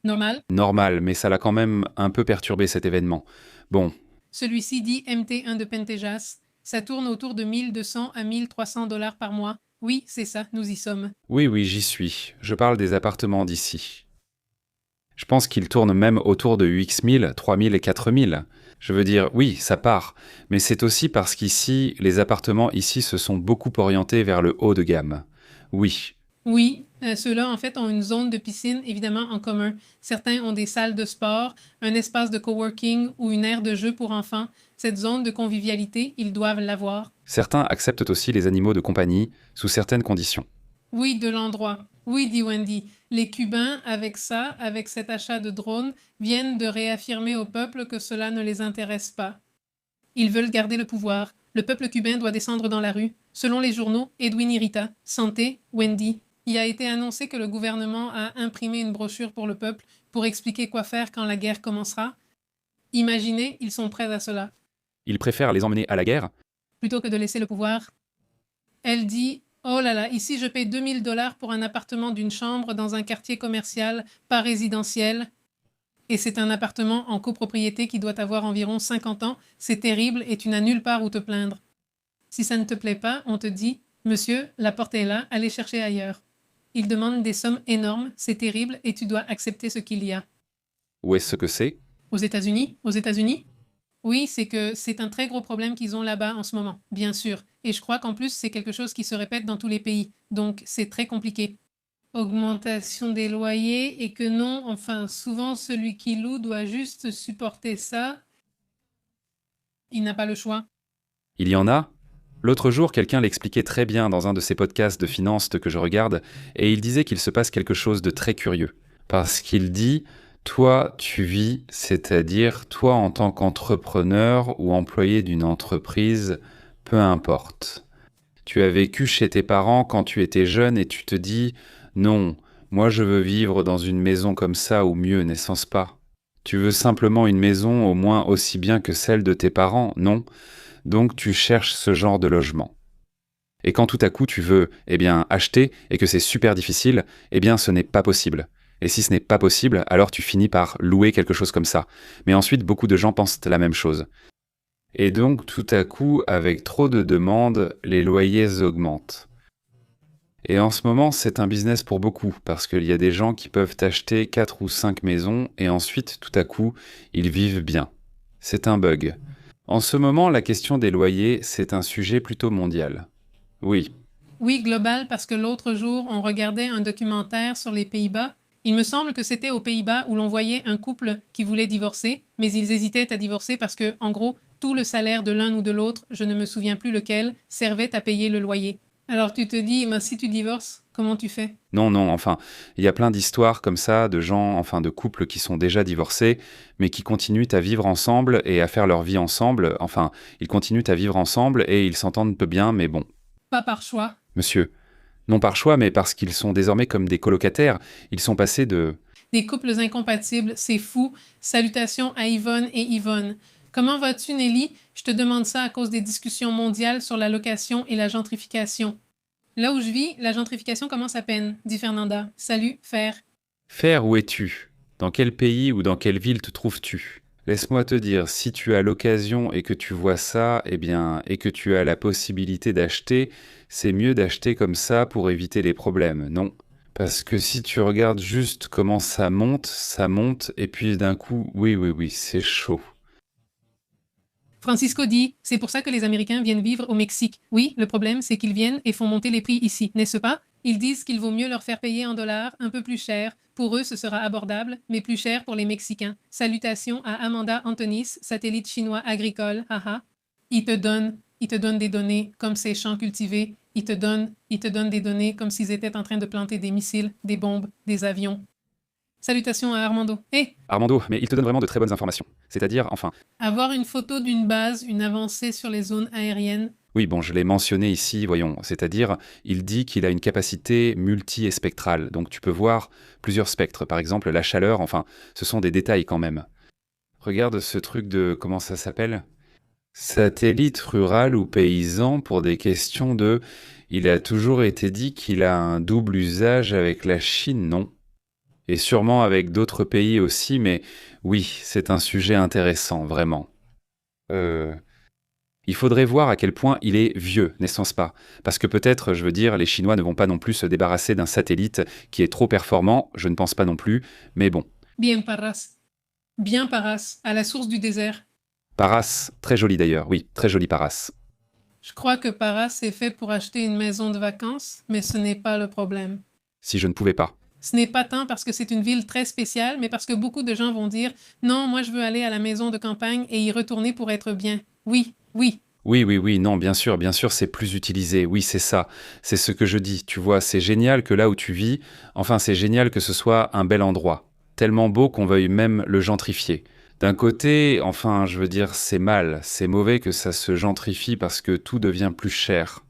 B: Normal.
A: Normal, mais ça l'a quand même un peu perturbé cet événement. Bon,
B: Celui-ci dit MT1 de Pentejas. Ça tourne autour de 1200 à 1300 dollars par mois. Oui, c'est ça, nous y sommes.
A: oui, oui, j'y suis. Je parle des appartements d'ici. Je pense qu'ils tournent même autour de UX 1000, 3000 et 4000. Je veux dire, oui, ça part, mais c'est aussi parce qu'ici, les appartements ici se sont beaucoup orientés vers le haut de gamme. Oui,
B: Oui, ceux-là, en fait, ont une zone de piscine, évidemment, en commun. Certains ont des salles de sport, un espace de coworking ou une aire de jeu pour enfants. Cette zone de convivialité, ils doivent l'avoir.
A: certains acceptent aussi les animaux de compagnie sous certaines conditions.
B: Oui, de l'endroit. Oui, dit Wendy. Les Cubains, avec ça, avec cet achat de drones, viennent de réaffirmer au peuple que cela ne les intéresse pas. Ils veulent garder le pouvoir. Le peuple cubain doit descendre dans la rue. Selon les journaux, Edwin Irita, Santé, Wendy. Il a été annoncé que le gouvernement a imprimé une brochure pour le peuple pour expliquer quoi faire quand la guerre commencera. Imaginez, ils sont prêts à cela.
A: Ils préfèrent les emmener à la guerre.
B: Plutôt que de laisser le pouvoir. Elle dit « Oh là là, ici je paie 2000 dollars pour un appartement d'une chambre dans un quartier commercial, pas résidentiel. Et c'est un appartement en copropriété qui doit avoir environ 50 ans. C'est terrible et tu n'as nulle part où te plaindre. Si ça ne te plaît pas, on te dit « Monsieur, la porte est là, allez chercher ailleurs. » Ils demandent des sommes énormes, c'est terrible et tu dois accepter ce qu'il y a.
A: Où est-ce que c'est?
B: Aux États-Unis? Aux États-Unis? Oui, c'est que c'est un très gros problème qu'ils ont là-bas en ce moment, bien sûr. Et je crois qu'en plus, c'est quelque chose qui se répète dans tous les pays. Donc, c'est très compliqué. Augmentation des loyers et que non, enfin, souvent, celui qui loue doit juste supporter ça. Il n'a pas le choix.
A: Il y en a? L'autre jour, quelqu'un l'expliquait très bien dans un de ces podcasts de finance que je regarde, et il disait qu'il se passe quelque chose de très curieux. Parce qu'il dit, toi, tu vis, c'est-à-dire toi en tant qu'entrepreneur ou employé d'une entreprise, peu importe. Tu as vécu chez tes parents quand tu étais jeune et tu te dis, non, moi je veux vivre dans une maison comme ça ou mieux, n'est-ce pas? Tu veux simplement une maison au moins aussi bien que celle de tes parents, non? Donc tu cherches ce genre de logement. Et quand tout à coup tu veux, eh bien, acheter et que c'est super difficile, eh bien, ce n'est pas possible. Et si ce n'est pas possible, alors tu finis par louer quelque chose comme ça. Mais ensuite, beaucoup de gens pensent la même chose. Et donc, tout à coup, avec trop de demandes, les loyers augmentent. Et en ce moment, c'est un business pour beaucoup, parce qu'il y a des gens qui peuvent acheter 4 ou 5 maisons, et ensuite, tout à coup, ils vivent bien. C'est un bug. En ce moment, la question des loyers, c'est un sujet plutôt mondial. Oui,
B: Oui, global, parce que l'autre jour, on regardait un documentaire sur les Pays-Bas. Il me semble que c'était aux Pays-Bas où l'on voyait un couple qui voulait divorcer, mais ils hésitaient à divorcer parce que, en gros, tout le salaire de l'un ou de l'autre, je ne me souviens plus lequel, servait à payer le loyer. Alors tu te dis, ben, si tu divorces, comment tu fais?
A: non, non, enfin, il y a plein d'histoires comme ça, de gens, enfin, de couples qui sont déjà divorcés, mais qui continuent à vivre ensemble et à faire leur vie ensemble. Enfin, ils continuent à vivre ensemble et ils s'entendent peu bien, mais bon,
B: Pas par choix.
A: monsieur, non par choix, mais parce qu'ils sont désormais comme des colocataires, ils sont passés de...
B: Des couples incompatibles, c'est fou. Salutations à Yvonne et Yvonne. Comment vas-tu, Nelly? Je te demande ça à cause des discussions mondiales sur la location et la gentrification. Là où je vis, la gentrification commence à peine, dit Fernanda. Salut, Fer.
A: Faire, où es-tu? Dans quel pays ou dans quelle ville te trouves-tu? Laisse-moi te dire, si tu as l'occasion et que tu vois ça, eh bien, et que tu as la possibilité d'acheter, c'est mieux d'acheter comme ça pour éviter les problèmes, non? Parce que si tu regardes juste comment ça monte, et puis d'un coup, oui, oui, oui, c'est chaud.
B: Francisco dit, c'est pour ça que les Américains viennent vivre au Mexique. Oui, le problème, c'est qu'ils viennent et font monter les prix ici, n'est-ce pas? Ils disent qu'il vaut mieux leur faire payer en dollars, un peu plus cher. Pour eux, ce sera abordable, mais plus cher pour les Mexicains. Salutations à Amanda Antonis, satellite chinois agricole, haha. Ils te donnent des données comme ces champs cultivés. Ils te donnent des données comme s'ils étaient en train de planter des missiles, des bombes, des avions. Salutations à Armando.
A: Armando, mais il te donne vraiment de très bonnes informations. C'est-à-dire, enfin...
B: Avoir une photo d'une base, une avancée sur les zones aériennes.
A: Oui, bon, je l'ai mentionné ici, voyons. C'est-à-dire, il dit qu'il a une capacité multi et spectrale. Donc tu peux voir plusieurs spectres. Par exemple, la chaleur, enfin, ce sont des détails quand même. Regarde ce truc de... Comment ça s'appelle ? Satellite rural ou paysan pour des questions de... Il a toujours été dit qu'il a un double usage avec la Chine, non ? Et sûrement avec d'autres pays aussi, mais oui, c'est un sujet intéressant, vraiment. Il faudrait voir à quel point il est vieux, n'est-ce pas? Parce que peut-être, je veux dire, les Chinois ne vont pas non plus se débarrasser d'un satellite qui est trop performant, je ne pense pas non plus, mais bon.
B: Bien Parras, à la source du désert.
A: Parras, très joli d'ailleurs, oui, très joli Parras.
B: Je crois que Parras est fait pour acheter une maison de vacances, mais ce n'est pas le problème.
A: Si je ne pouvais pas.
B: Ce n'est pas tant parce que c'est une ville très spéciale, mais parce que beaucoup de gens vont dire « Non, moi je veux aller à la maison de campagne et y retourner pour être bien. » Oui.
A: Oui, non, bien sûr, c'est plus utilisé, oui, c'est ça. C'est ce que je dis, tu vois, c'est génial que là où tu vis, enfin, c'est génial que ce soit un bel endroit. Tellement beau qu'on veuille même le gentrifier. D'un côté, enfin, je veux dire, c'est mal, c'est mauvais que ça se gentrifie parce que tout devient plus cher.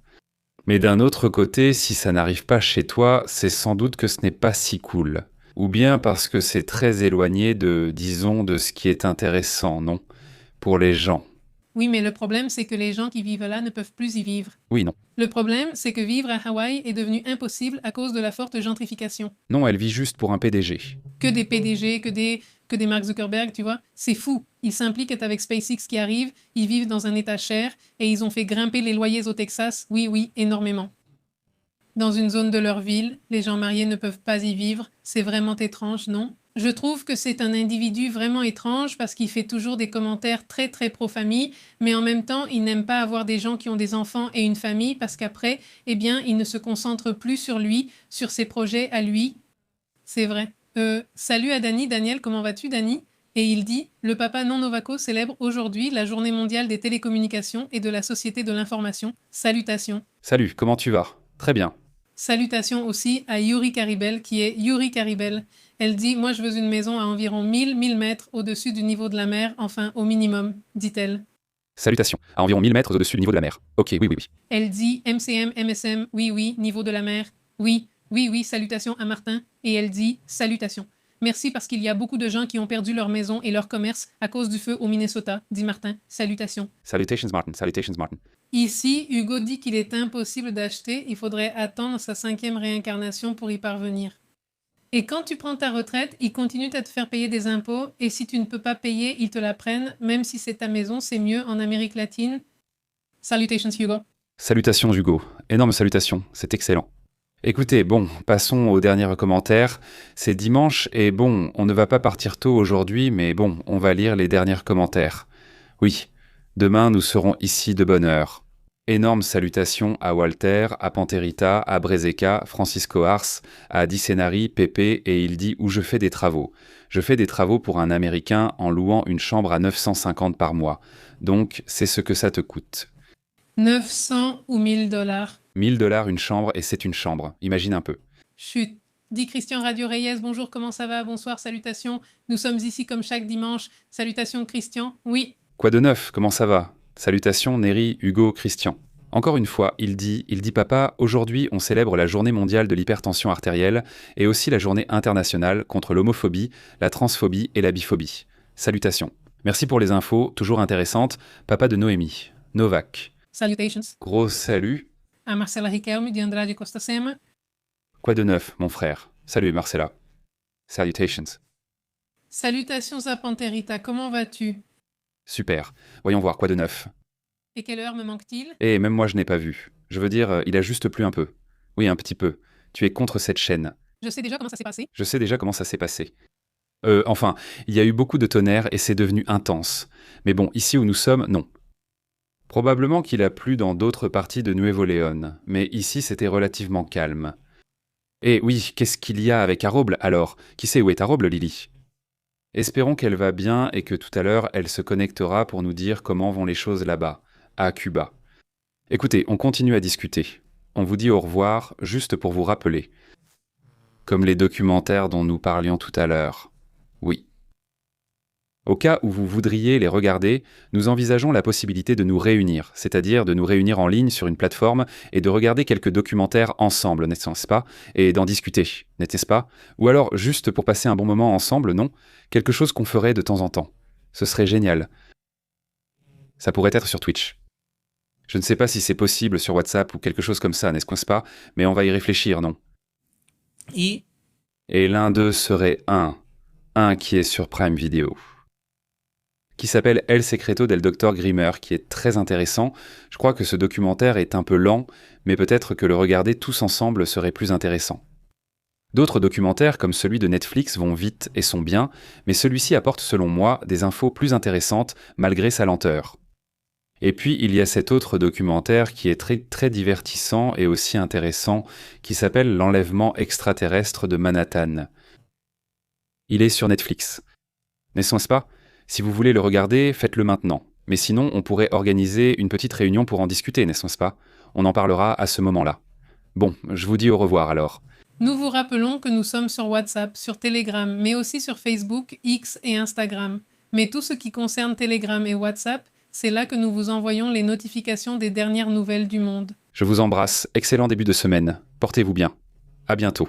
A: Mais d'un autre côté, si ça n'arrive pas chez toi, c'est sans doute que ce n'est pas si cool. Ou bien parce que c'est très éloigné de, disons, de ce qui est intéressant, non? Pour les gens.
B: Oui, mais le problème, c'est que les gens qui vivent là ne peuvent plus y vivre.
A: Oui, non.
B: Le problème, c'est que vivre à Hawaï est devenu impossible à cause de la forte gentrification.
A: Non, elle vit juste pour un PDG.
B: Que des PDG, que des Mark Zuckerberg, tu vois. C'est fou. Ils s'impliquent avec SpaceX qui arrive, ils vivent dans un état cher et ils ont fait grimper les loyers au Texas, oui, énormément. Dans une zone de leur ville, les gens mariés ne peuvent pas y vivre. C'est vraiment étrange, non? Je trouve que c'est un individu vraiment étrange parce qu'il fait toujours des commentaires très très pro-famille, mais en même temps, il n'aime pas avoir des gens qui ont des enfants et une famille parce qu'après, eh bien, il ne se concentre plus sur lui, sur ses projets à lui. C'est vrai. Salut à Dani. Daniel, comment vas-tu, Dani? Et il dit « Le papa non Novako célèbre aujourd'hui la journée mondiale des télécommunications et de la société de l'information. Salutations. »
A: Salut, comment tu vas? Très bien.
B: Salutations aussi à Yuri Caribel, qui est Yuri Caribel. Elle dit « Moi, je veux une maison à environ 1000 mètres au-dessus du niveau de la mer, enfin, au minimum, dit-elle. »
A: Salutations, à environ 1000 mètres au-dessus du niveau de la mer. Ok, oui.
B: Elle dit « MCM, MSM, oui, niveau de la mer. Oui, salutations à Martin. » Et elle dit « Salutations. Merci parce qu'il y a beaucoup de gens qui ont perdu leur maison et leur commerce à cause du feu au Minnesota, dit Martin. Salutations.
A: Salutations, Martin.
B: Ici, Hugo dit qu'il est impossible d'acheter, il faudrait attendre sa 5e réincarnation pour y parvenir. Et quand tu prends ta retraite, ils continuent à te faire payer des impôts, et si tu ne peux pas payer, ils te la prennent, même si c'est ta maison, c'est mieux en Amérique latine. Salutations, Hugo.
A: Salutations, Hugo. Énorme salutations, c'est excellent. Écoutez, bon, passons au dernier commentaire. C'est dimanche, et bon, on ne va pas partir tôt aujourd'hui, mais bon, on va lire les derniers commentaires. Oui, demain nous serons ici de bonne heure. Énorme salutations à Walter, à Panterita, à Brezeka, Francisco Ars, à Dicenari, Pépé, et il dit où je fais des travaux. Je fais des travaux pour un Américain en louant une chambre à 950 par mois. Donc, c'est ce que ça te coûte.
B: 900 ou 1000 $.
A: 1000 $ une chambre, et c'est une chambre. Imagine un peu.
B: Chut. Dit Christian Radio Reyes, bonjour, comment ça va? Bonsoir, salutations. Nous sommes ici comme chaque dimanche. Salutations, Christian. Oui.
A: Quoi de neuf? Comment ça va? Salutations, Néry, Hugo, Christian. Encore une fois, il dit papa, aujourd'hui on célèbre la journée mondiale de l'hypertension artérielle et aussi la journée internationale contre l'homophobie, la transphobie et la biphobie. Salutations. Merci pour les infos, toujours intéressantes. Papa de Noémie. Novak.
B: Salutations.
A: Gros salut.
B: À Marcela Riquelme di Andrade Costa Sema.
A: Quoi de neuf, mon frère? Salut Marcela. Salutations.
B: Salutations à Panterita, comment vas-tu?
A: Super. Voyons voir, quoi de neuf?
B: Et quelle heure me manque-t-il?
A: Eh, même moi je n'ai pas vu. Je veux dire, il a juste plu un peu. Oui, un petit peu. Tu es contre cette chaîne.
B: Je sais déjà comment ça s'est passé.
A: Enfin, il y a eu beaucoup de tonnerre et c'est devenu intense. Mais bon, ici où nous sommes, non. Probablement qu'il a plu dans d'autres parties de Nuevo León, mais ici c'était relativement calme. Et oui, qu'est-ce qu'il y a avec Aroble alors? Qui sait où est Aroble, Lily? Espérons qu'elle va bien et que tout à l'heure elle se connectera pour nous dire comment vont les choses là-bas, à Cuba. Écoutez, on continue à discuter. On vous dit au revoir juste pour vous rappeler. Comme les documentaires dont nous parlions tout à l'heure. Oui. Au cas où vous voudriez les regarder, nous envisageons la possibilité de nous réunir, c'est-à-dire de nous réunir en ligne sur une plateforme et de regarder quelques documentaires ensemble, n'est-ce pas? Et d'en discuter, n'est-ce pas? Ou alors juste pour passer un bon moment ensemble, non? Quelque chose qu'on ferait de temps en temps. Ce serait génial. Ça pourrait être sur Twitch. Je ne sais pas si c'est possible sur WhatsApp ou quelque chose comme ça, n'est-ce pas? Mais on va y réfléchir, non? Et l'un d'eux serait un qui est sur Prime Video, qui s'appelle El Secreto del Dr Grimmer, qui est très intéressant. Je crois que ce documentaire est un peu lent, mais peut-être que le regarder tous ensemble serait plus intéressant. D'autres documentaires, comme celui de Netflix, vont vite et sont bien, mais celui-ci apporte selon moi des infos plus intéressantes malgré sa lenteur. Et puis il y a cet autre documentaire qui est très, très divertissant et aussi intéressant, qui s'appelle L'enlèvement extraterrestre de Manhattan. Il est sur Netflix. N'est-ce pas? Si vous voulez le regarder, faites-le maintenant. Mais sinon, on pourrait organiser une petite réunion pour en discuter, n'est-ce pas? On en parlera à ce moment-là. Bon, je vous dis au revoir alors.
B: Nous vous rappelons que nous sommes sur WhatsApp, sur Telegram, mais aussi sur Facebook, X et Instagram. Mais tout ce qui concerne Telegram et WhatsApp, c'est là que nous vous envoyons les notifications des dernières nouvelles du monde.
A: Je vous embrasse. Excellent début de semaine. Portez-vous bien. À bientôt.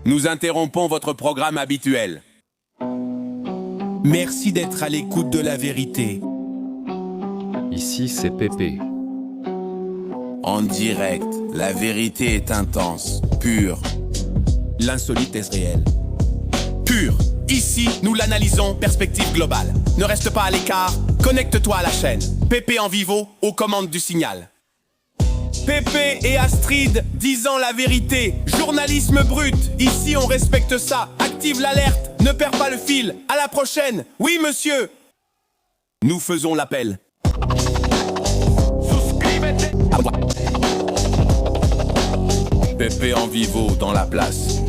D: Nous interrompons votre programme habituel. Merci d'être à l'écoute de la vérité.
A: Ici, c'est Pépé.
D: En direct, la vérité est intense, pure. L'insolite est réel. Pure. Ici, nous l'analysons, perspective globale. Ne reste pas à l'écart, connecte-toi à la chaîne. Pépé en vivo, aux commandes du signal. Pépé et Astrid, disant la vérité. Journalisme brut, ici on respecte ça. Active l'alerte, ne perds pas le fil. À la prochaine. Oui, monsieur. Nous faisons l'appel. Pépé en vivo dans la place.